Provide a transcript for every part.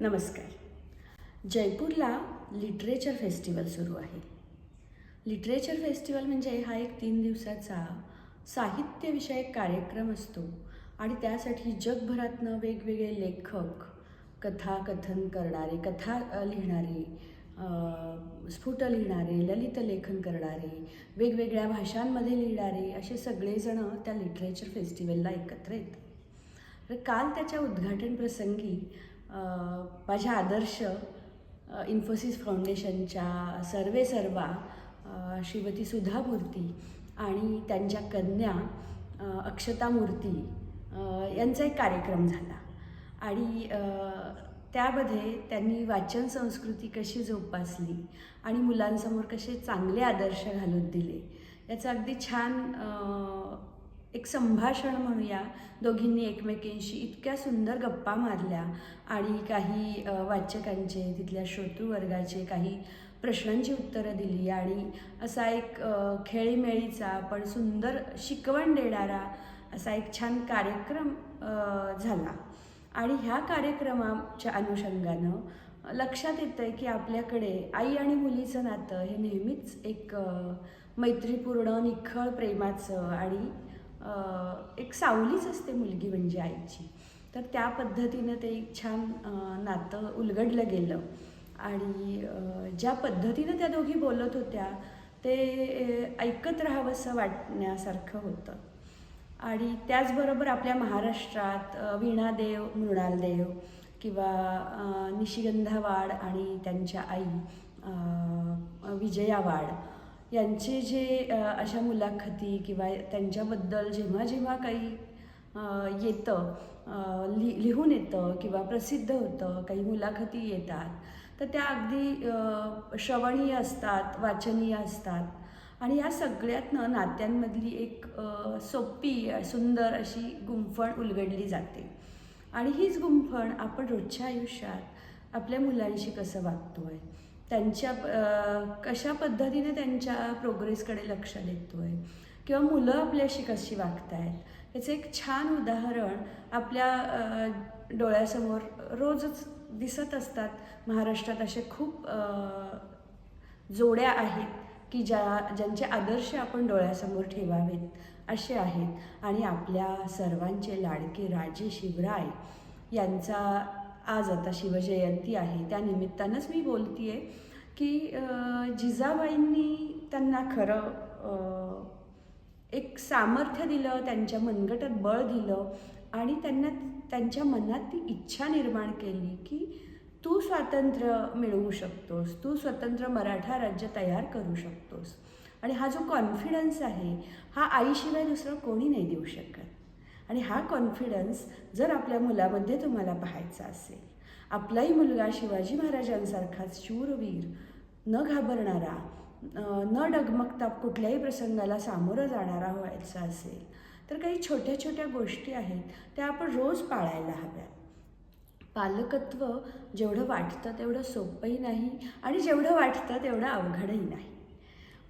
नमस्कार. जयपूरला literature festival सुरू आहे. लिटरेचर फेस्टिवल म्हणजे हा एक 3 दिवसाचा साहित्यविषयक कार्यक्रम असतो आणि त्यासाठी जगभरातनं वेगवेगळे लेखक, कथाकथन करणारे, कथा लिहिणारे, स्फुट लिहिणारे, ललित लेखन करणारे, वेगवेगळ्या भाषांमध्ये लिहिणारे असे सगळेजणं त्या लिटरेचर फेस्टिवलला एकत्र येतात. तर काल त्याच्या उद्घाटन प्रसंगी माझ्या आदर्श इन्फोसिस फाउंडेशनच्या सर्वेसर्वा श्रीमती सुधा मूर्ती आणि त्यांच्या कन्या अक्षता मूर्ती यांचा एक कार्यक्रम झाला आणि त्यामध्ये त्यांनी वाचन संस्कृती कशी जोपासली आणि मुलांसमोर कसे चांगले आदर्श घालून दिले याचं अगदी छान एक संभाषण म्हणूया. दोघींनी एकमेकींशी इतक्या सुंदर गप्पा मारल्या आणि काही वाचकांचे, तिथल्या श्रोतृवर्गाचे काही प्रश्नांची उत्तरं दिली आणि असा एक खेळीमेळीचा पण सुंदर शिकवण देणारा असा एक छान कार्यक्रम झाला. आणि ह्या कार्यक्रमाच्या अनुषंगानं लक्षात येतं आहे की आपल्याकडे आई आणि मुलीचं नातं हे नेहमीच एक मैत्रीपूर्ण, निखळ प्रेमाचं आणि एक सावलीच असते मुलगी म्हणजे आईची. तर त्या पद्धतीनं ते एक छान नातं उलगडलं गेलं आणि ज्या पद्धतीनं त्या दोघी बोलत होत्या ते ऐकत राहावंसं वाटण्यासारखं होतं. आणि त्याचबरोबर आपल्या महाराष्ट्रात वीणादेव, मृणालदेव किंवा निशिगंधा वाड आणि त्यांच्या आई विजया वाड यांचे जे अशा मुलाखती किंवा त्यांच्याबद्दल जेव्हा जेव्हा काही येतं, लिहून येतं किंवा प्रसिद्ध होतं, काही मुलाखती येतात तर त्या अगदी श्रवणीय असतात, वाचनीय असतात आणि या सगळ्यातनं नात्यांमधली एक सोपी, सुंदर अशी गुंफण उलगडली जाते. आणि हीच गुंफण आपण रोजच्या आयुष्यात आपल्या मुलांशी कसं वागतो आहे, त्यांच्या कशा पद्धतीने त्यांच्या प्रोग्रेसकडे लक्ष देतो आहे किंवा मुलं आपल्याशी कशी वागत आहेत याचं एक छान उदाहरण आपल्या डोळ्यासमोर रोजच दिसत असतात. महाराष्ट्रात असे खूप जोड्या आहेत की ज्यांचे आदर्श आपण डोळ्यासमोर ठेवावेत असे आहेत. आणि आपल्या सर्वांचे लाडके राजे शिवराय यांचा आज आता शिवजयंती आहे, त्या निमित्तानंच मी बोलते आहे की जिजाबाईंनी त्यांना खरं एक सामर्थ्य दिलं, त्यांच्या मनगटात बळ दिलं आणि त्यांना त्यांच्या मनात ती इच्छा निर्माण केली की तू स्वातंत्र्य मिळवू शकतोस, तू स्वतंत्र मराठा राज्य तयार करू शकतोस. आणि हा जो कॉन्फिडन्स आहे हा आईशिवाय दुसरं कोणी नाही देऊ शकत. आणि हा कॉन्फिडन्स जर आपल्या मुलामध्ये तुम्हाला पाहायचा असेल, आपलाही मुलगा शिवाजी महाराजांसारखाच शूरवीर, न घाबरणारा, न डगमगता कुठल्याही प्रसंगाला सामोरं जाणारा व्हायचा असेल तर काही छोट्या छोट्या गोष्टी आहेत त्या आपण रोज पाळायला हव्यात. पालकत्व जेवढं वाटतं तेवढं सोपंही नाही आणि जेवढं वाटतं तेवढं अवघडही नाही.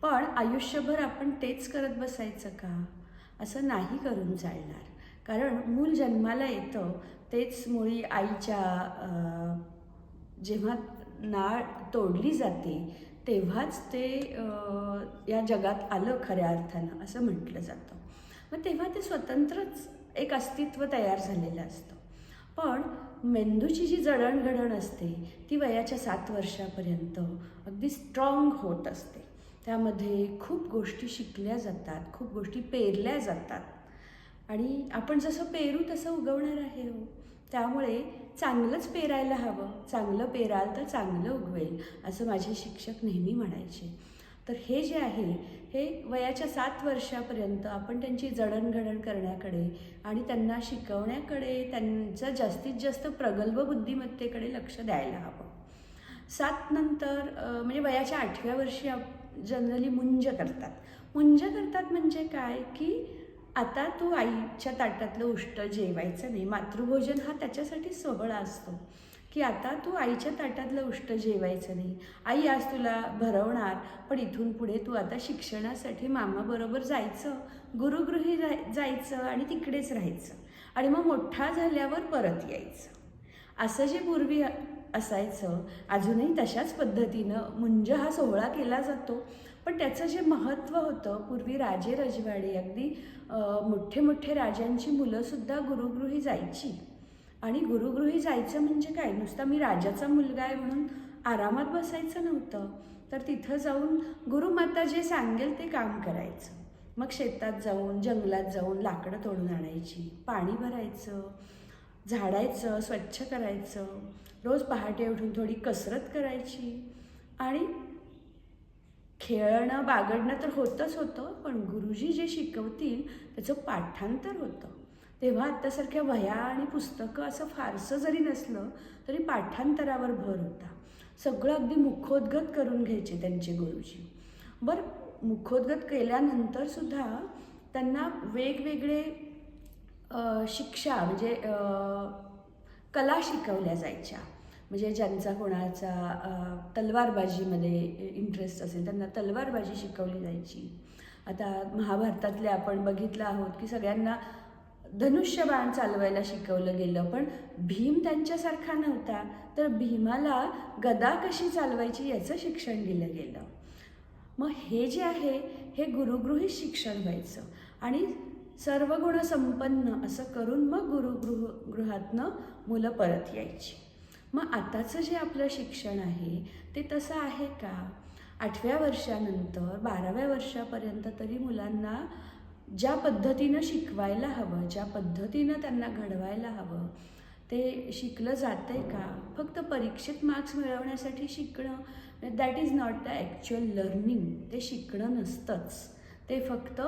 पण आयुष्यभर आपण तेच करत बसायचं का? असं नाही करून चालणार. कारण मूल जन्माला येतं तेच मुळी आईच्या जेव्हा नाळ तोडली जाते तेव्हाच ते या जगात आलं खऱ्या अर्थानं असं म्हटलं जातं. मग तेव्हा ते स्वतंत्रच एक अस्तित्व तयार झालेलं असतं. पण मेंदूची जी जडणघडण असते ती वयाच्या 7 वर्षापर्यंत अगदी स्ट्रॉंग होत असते. त्यामध्ये खूप गोष्टी शिकल्या जातात, खूप गोष्टी पेरल्या जातात आणि आपण जसं पेरू तसं उगवणार आहे हो. त्यामुळे चांगलंच पेरायला हवं, चांगलं पेराल तर चांगलं उगवेल असं माझे शिक्षक नेहमी म्हणायचे. तर हे जे आहे हे वयाच्या 7 वर्षापर्यंत आपण त्यांची जडणघडण करण्याकडे आणि त्यांना शिकवण्याकडे, त्यांचं जास्तीत जास्त प्रगल्भ बुद्धिमत्तेकडे लक्ष द्यायला हवं. 7 नंतर म्हणजे वयाच्या 8व्या वर्षी जनरली मुंज करतात. मुंज करतात म्हणजे काय की आता तू आईच्या ताटातलं उष्ट जेवायचं नाही. मातृभोजन हा त्याच्यासाठी सोहळा असतो की आता तू आईच्या ताटातलं उष्ट जेवायचं नाही. आई आज तुला भरवणार पण इथून पुढे तू आता शिक्षणासाठी मामाबरोबर जायचं, गुरुगृही जायचं आणि तिकडेच राहायचं आणि मग मोठा झाल्यावर परत यायचं. असं जे पूर्वी असायचं. अजूनही तशाच पद्धतीनं मुंज हा सोहळा केला जातो. पण त्याचं जे महत्त्व होतं, पूर्वी राजे रजवाडे अगदी मोठे मोठे राजांची मुलंसुद्धा गुरुगृही जायची. आणि गुरुगृही जायचं म्हणजे काय, नुसता मी राजाचा मुलगा आहे म्हणून आरामात बसायचं नव्हतं. तर तिथं जाऊन गुरुमाता जे सांगेल ते काम करायचं. मग शेतात जाऊन, जंगलात जाऊन लाकडं तोडून आणायची, पाणी भरायचं, झाडायचं, स्वच्छ करायचं, रोज पहाटे उठून थोडी कसरत करायची आणि खेळणं बागडणं तर होतंच होतं, पण गुरुजी जे शिकवतील त्याचं पाठांतर होतं. तेव्हा आत्तासारख्या वह्या आणि पुस्तकं असं फारसं जरी नसलं तरी पाठांतरावर भर होता. सगळं अगदी मुखोद्गत करून घ्यायचे त्यांचे गुरुजी. बरं, मुखोद्गत केल्यानंतरसुद्धा त्यांना वेगवेगळे शिक्षा म्हणजे कला शिकवल्या जायच्या. म्हणजे ज्यांचा कोणाचा तलवारबाजीमध्ये इंटरेस्ट असेल त्यांना तलवारबाजी शिकवली जायची. आता महाभारतातले आपण बघितलं आहोत की सगळ्यांना धनुष्यबाण चालवायला शिकवलं गेलं, पण भीम त्यांच्यासारखा नव्हता, तर भीमाला गदा कशी चालवायची याचं शिक्षण दिलं गेलं. मग हे जे आहे हे गुरुगृही शिक्षण व्हायचं आणि सर्व गुण संपन्न असं करून मग गृहातनं मुलं परत यायची. मग आताचं जे आपलं शिक्षण आहे ते तसं आहे का? 8व्या वर्षानंतर 12व्या वर्षापर्यंत तरी मुलांना ज्या पद्धतीनं शिकवायला हवं, ज्या पद्धतीनं त्यांना घडवायला हवं ते शिकलं जातं आहे का? फक्त परीक्षेत मार्क्स मिळवण्यासाठी शिकणं, that is not the actual learning. ते शिकणं नसतंच. ते फक्त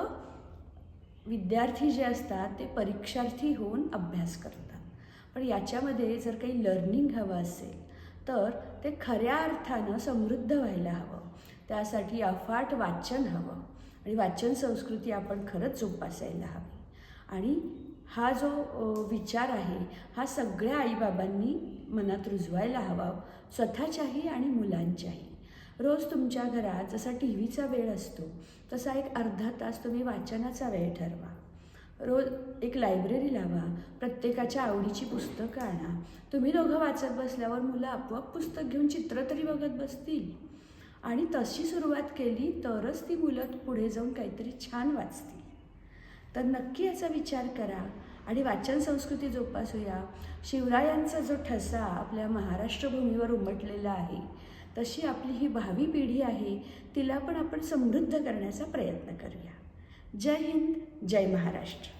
विद्यार्थी जे असतात ते परीक्षार्थी होऊन अभ्यास करतात. पण याच्यामध्ये जर काही लर्निंग हवं असेल तर ते खऱ्या अर्थानं समृद्ध व्हायला हवं. त्यासाठी अफाट वाचन हवं आणि वाचन संस्कृती आपण खरंच जोपासायला हवी. आणि हा जो विचार आहे हा सगळ्या आईबाबांनी मनात रुजवायला हवा, स्वतःच्याही आणि मुलांच्याही. रोज तुमच्या घरात जसा टी व्हीचा वेळ असतो तसा एक अर्धा तास तुम्ही वाचनाचा वेळ ठरवा. रोज एक लायब्ररी लावा, प्रत्येकाच्या आवडीची पुस्तकं आणा. तुम्ही दोघं वाचत बसल्यावर मुलं आपोआप पुस्तक घेऊन चित्र तरी बघत बसतील. आणि तशी सुरुवात केली तरच ती मुलं पुढे जाऊन काहीतरी छान वाचतील. तर नक्की याचा विचार करा आणि वाचन संस्कृती जोपासूया. शिवरायांचा जो ठसा आपल्या महाराष्ट्र भूमीवर उमटलेला आहे तशी आपली ही भावी पिढी आहे, तिला पण आपण समृद्ध करण्याचा प्रयत्न करूया. जय हिंद, जय महाराष्ट्र.